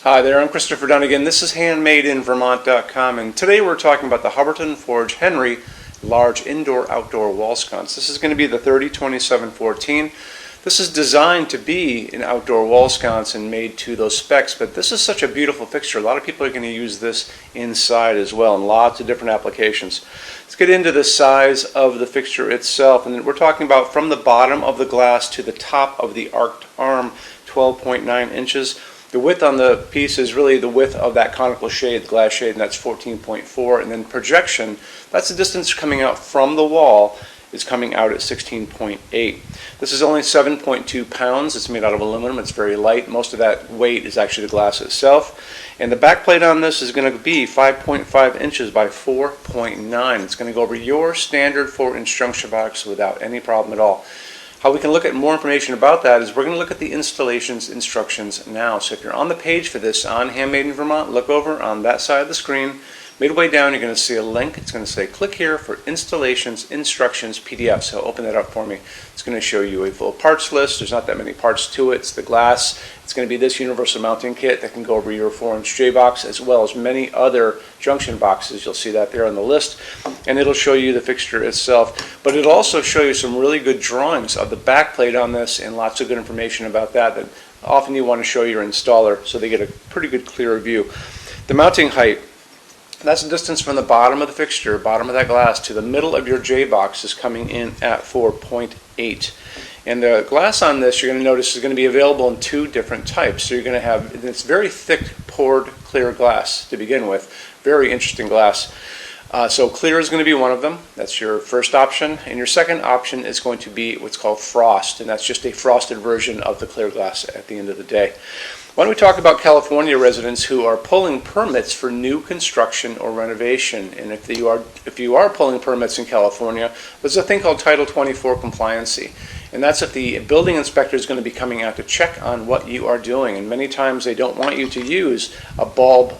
Hi there, I'm Christopher Dunnigan. This is HandmadeInVermont.com, and today we're talking about the Hubbardton Forge Henry large indoor-outdoor wall sconce. This is going to be the 30-27-14. This is designed to be an outdoor wall sconce and made to those specs, but this is such a beautiful fixture. A lot of people are going to use this inside as well in lots of different applications. Let's get into the size of the fixture itself, and we're talking about from the bottom of the glass to the top of the arced arm, 12.9 inches. The width on the piece is really the width of that conical shade, the glass shade, and that's 14.4. And then projection, that's the distance coming out from the wall, is coming out at 16.8. This is only 7.2 pounds. It's made out of aluminum. It's very light. Most of that weight is actually the glass itself. And the back plate on this is going to be 5.5 inches by 4.9. It's going to go over your standard 4-inch junction box without any problem at all. How we can look at more information about that is we're going to look at the installations instructions now. So if you're on the page for this on Handmade in Vermont, look over on that side of the screen. Midway down, you're going to see a link. It's going to say click here for installations instructions PDF. So open that up for me. It's going to show you a full parts list. There's not that many parts to it. It's the glass. It's going to be this universal mounting kit that can go over your 4-inch J box as well as many other junction boxes. You'll see that there on the list. And it'll show you the fixture itself. But it'll also show you some really good drawings of the back plate on this and lots of good information about that often you want to show your installer so they get a pretty good clear view. The mounting height. That's the distance from the bottom of the fixture, bottom of that glass, to the middle of your J box is coming in at 4.8. And the glass on this, you're going to notice, is going to be available in 2 different types. So you're going to have this very thick, poured, clear glass to begin with. Very interesting glass. So clear is going to be one of them. That's your first option. And your second option is going to be what's called frost. And that's just a frosted version of the clear glass at the end of the day. Why don't we talk about California residents who are pulling permits for new construction or renovation? And if you are pulling permits in California, there's a thing called Title 24 compliancy. And that's if the building inspector is going to be coming out to check on what you are doing. And many times they don't want you to use a bulb,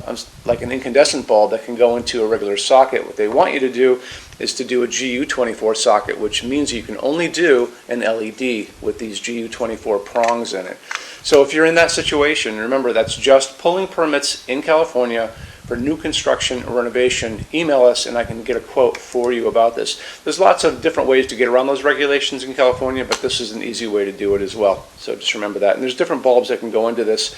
like an incandescent bulb that can go into a regular socket. What they want you to do is to do a GU24 socket, which means you can only do an LED with these GU24 prongs in it. So if you're in that situation, remember that's just pulling permits in California for new construction or renovation. Email us and I can get a quote for you about this. There's lots of different ways to get around those regulations in California, but this is an easy way to do it as well. So just remember that. And there's different bulbs that can go into this,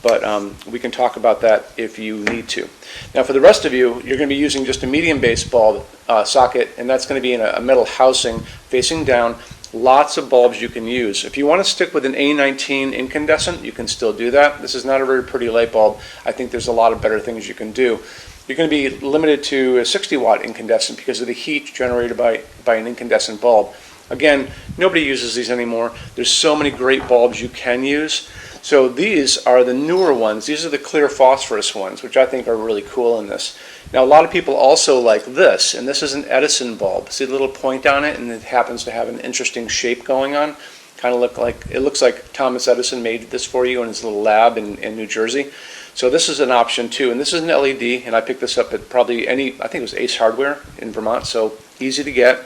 but we can talk about that if you need to. Now for the rest of you, you're going to be using just a medium base bulb socket, and that's going to be in a metal housing facing down. Lots of bulbs you can use. If you want to stick with an A19 incandescent, you can still do that. This is not a very pretty light bulb. I think there's a lot of better things you can do. You're going to be limited to a 60-watt incandescent because of the heat generated by an incandescent bulb. Again, nobody uses these anymore. There's so many great bulbs you can use. So these are the newer ones. These are the clear phosphorus ones, which I think are really cool in this. Now, a lot of people also like this, and this is an Edison bulb. See the little point on it, and it happens to have an interesting shape going on. Kind of looks like Thomas Edison made this for you in his little lab in New Jersey. So this is an option too, and this is an LED, and I picked this up at probably I think it was Ace Hardware in Vermont, so easy to get.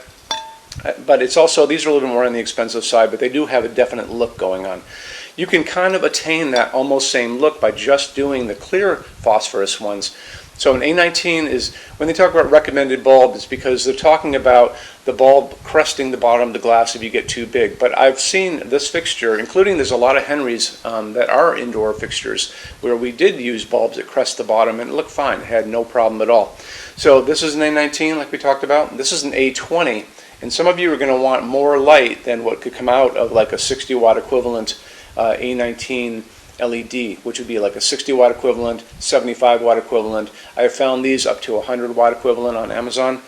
But it's also, these are a little bit more on the expensive side, but they do have a definite look going on. You can kind of attain that almost same look by just doing the clear phosphorus ones. So an A19 is, when they talk about recommended bulb, it's because they're talking about the bulb cresting the bottom of the glass if you get too big. But I've seen this fixture, including there's a lot of Henrys that are indoor fixtures, where we did use bulbs that crest the bottom and it looked fine. It had no problem at all. So this is an A19 like we talked about. This is an A20. And some of you are going to want more light than what could come out of like a 60-watt equivalent A19 LED, which would be like a 60-watt equivalent, 75-watt equivalent. I have found these up to 100-watt equivalent on Amazon.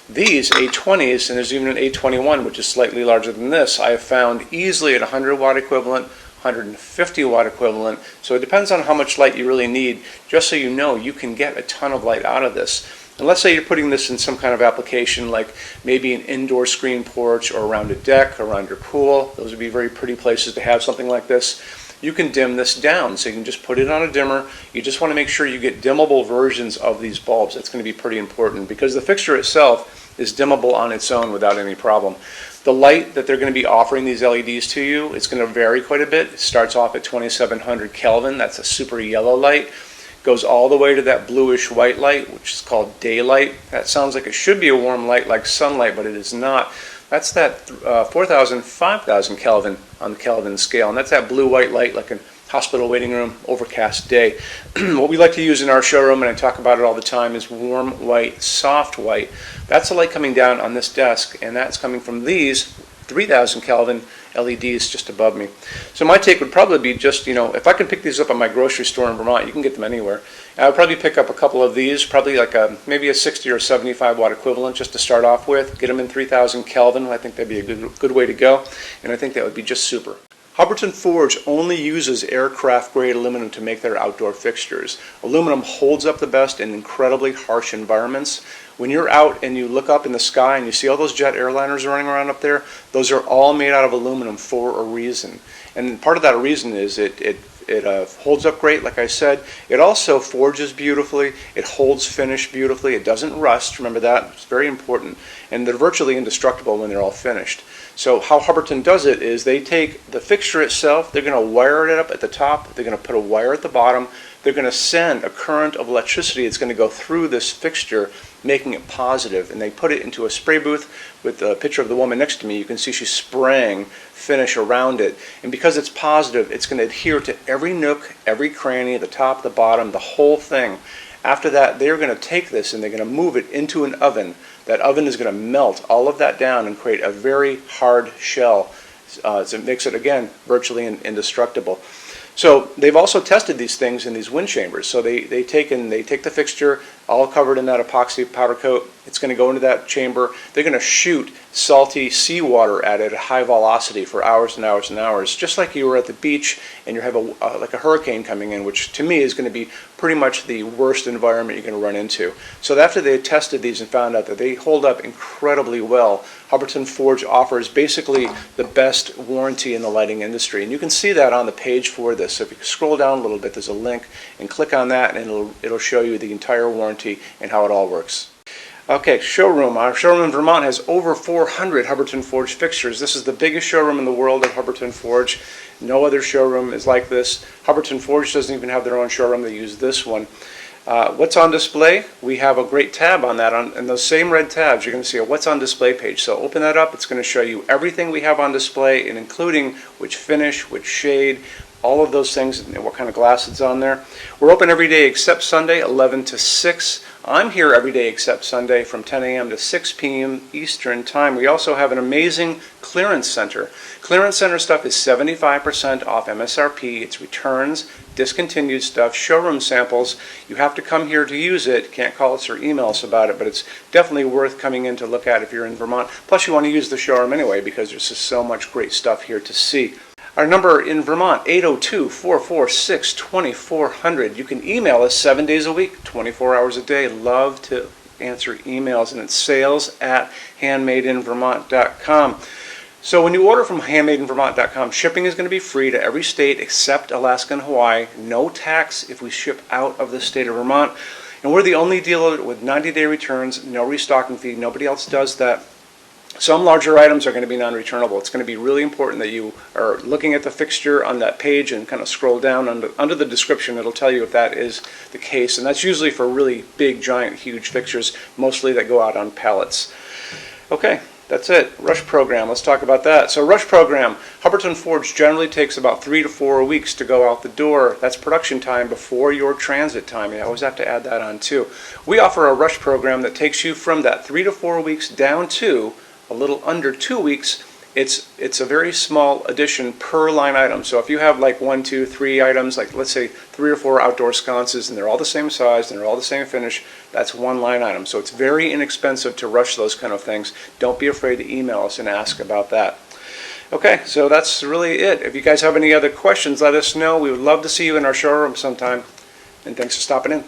These A20s, and there's even an A21, which is slightly larger than this, I have found easily at 100-watt equivalent, 150-watt equivalent. So it depends on how much light you really need. Just so you know, you can get a ton of light out of this. And let's say you're putting this in some kind of application like maybe an indoor screen porch or around a deck, around your pool. Those would be very pretty places to have something like this. You can dim this down, so you can just put it on a dimmer. You just want to make sure you get dimmable versions of these bulbs. That's going to be pretty important because the fixture itself is dimmable on its own without any problem. The light that they're going to be offering these LEDs to you is going to vary quite a bit. It starts off at 2700 Kelvin. That's a super yellow light. Goes all the way to that bluish white light, which is called daylight. That sounds like it should be a warm light like sunlight, but it is not. That's that 4000, 5000 Kelvin on the Kelvin scale, and that's that blue-white light like a hospital waiting room, overcast day. What we like to use in our showroom, and I talk about it all the time, is warm white, soft white. That's the light coming down on this desk, and that's coming from these 3000 Kelvin LEDs just above me. So my take would probably be just, if I can pick these up at my grocery store in Vermont, you can get them anywhere. I would probably pick up a couple of these, probably like maybe a 60 or 75 watt equivalent just to start off with. Get them in 3000 Kelvin. I think that'd be a good way to go, and I think that would be just super. Hubbardton Forge only uses aircraft-grade aluminum to make their outdoor fixtures. Aluminum holds up the best in incredibly harsh environments. When you're out and you look up in the sky and you see all those jet airliners running around up there, those are all made out of aluminum for a reason. And part of that reason is it holds up great, like I said. It also forges beautifully. It holds finish beautifully. It doesn't rust. Remember that. It's very important. And they're virtually indestructible when they're all finished. So how Hubbardton does it is they take the fixture itself, they're going to wire it up at the top, they're going to put a wire at the bottom, they're going to send a current of electricity that's going to go through this fixture, making it positive, and they put it into a spray booth with a picture of the woman next to me. You can see she's spraying finish around it, and because it's positive, it's going to adhere to every nook, every cranny, the top, the bottom, the whole thing. After that, they're going to take this and they're going to move it into an oven. That oven is going to melt all of that down and create a very hard shell. So it makes it, again, virtually indestructible. So they've also tested these things in these wind chambers. So they take the fixture, all covered in that epoxy powder coat. It's going to go into that chamber. They're going to shoot salty seawater at it at high velocity for hours and hours and hours, just like you were at the beach and you have like a hurricane coming in, which to me is going to be pretty much the worst environment you're going to run into. So after they tested these and found out that they hold up incredibly well, Hubbardton Forge offers basically the best warranty in the lighting industry. And you can see that on the page for this. So if you scroll down a little bit, there's a link, and click on that and it'll show you the entire warranty and how it all works. Okay, showroom. Our showroom in Vermont has over 400 Hubbardton Forge fixtures. This is the biggest showroom in the world at Hubbardton Forge. No other showroom is like this. Hubbardton Forge doesn't even have their own showroom. They use this one. What's on display? We have a great tab on that. And those same red tabs, you're going to see a what's on display page. So open that up. It's going to show you everything we have on display, and including which finish, which shade, all of those things, and what kind of glass it's on there. We're open every day except Sunday, 11 to 6. I'm here every day except Sunday from 10 a.m. to 6 p.m. Eastern Time. We also have an amazing clearance center. Clearance center stuff is 75% off MSRP. It's returns, discontinued stuff, showroom samples. You have to come here to use it. Can't call us or email us about it, but it's definitely worth coming in to look at if you're in Vermont. Plus you want to use the showroom anyway because there's just so much great stuff here to see. Our number in Vermont, 802-446-2400. You can email us 7 days a week, 24 hours a day. Love to answer emails, and it's sales@HandmadeInVermont.com. So when you order from HandmadeInVermont.com, shipping is going to be free to every state except Alaska and Hawaii. No tax if we ship out of the state of Vermont. And we're the only dealer with 90-day returns, no restocking fee. Nobody else does that. Some larger items are going to be non-returnable. It's going to be really important that you are looking at the fixture on that page and kind of scroll down under the description. It'll tell you if that is the case. And that's usually for really big, giant, huge fixtures, mostly that go out on pallets. Okay, that's it. Rush program. Let's talk about that. So rush program, Hubbardton Forge generally takes about 3 to 4 weeks to go out the door. That's production time before your transit time. You always have to add that on too. We offer a rush program that takes you from that 3 to 4 weeks down to a little under 2 weeks. It's a very small addition per line item. So if you have like 1, 2, 3 items, like let's say 3 or 4 outdoor sconces, and they're all the same size and they're all the same finish, that's one line item. So it's very inexpensive to rush those kind of things. Don't be afraid to email us and ask about that. Okay, so that's really it. If you guys have any other questions, let us know. We would love to see you in our showroom sometime. And thanks for stopping in.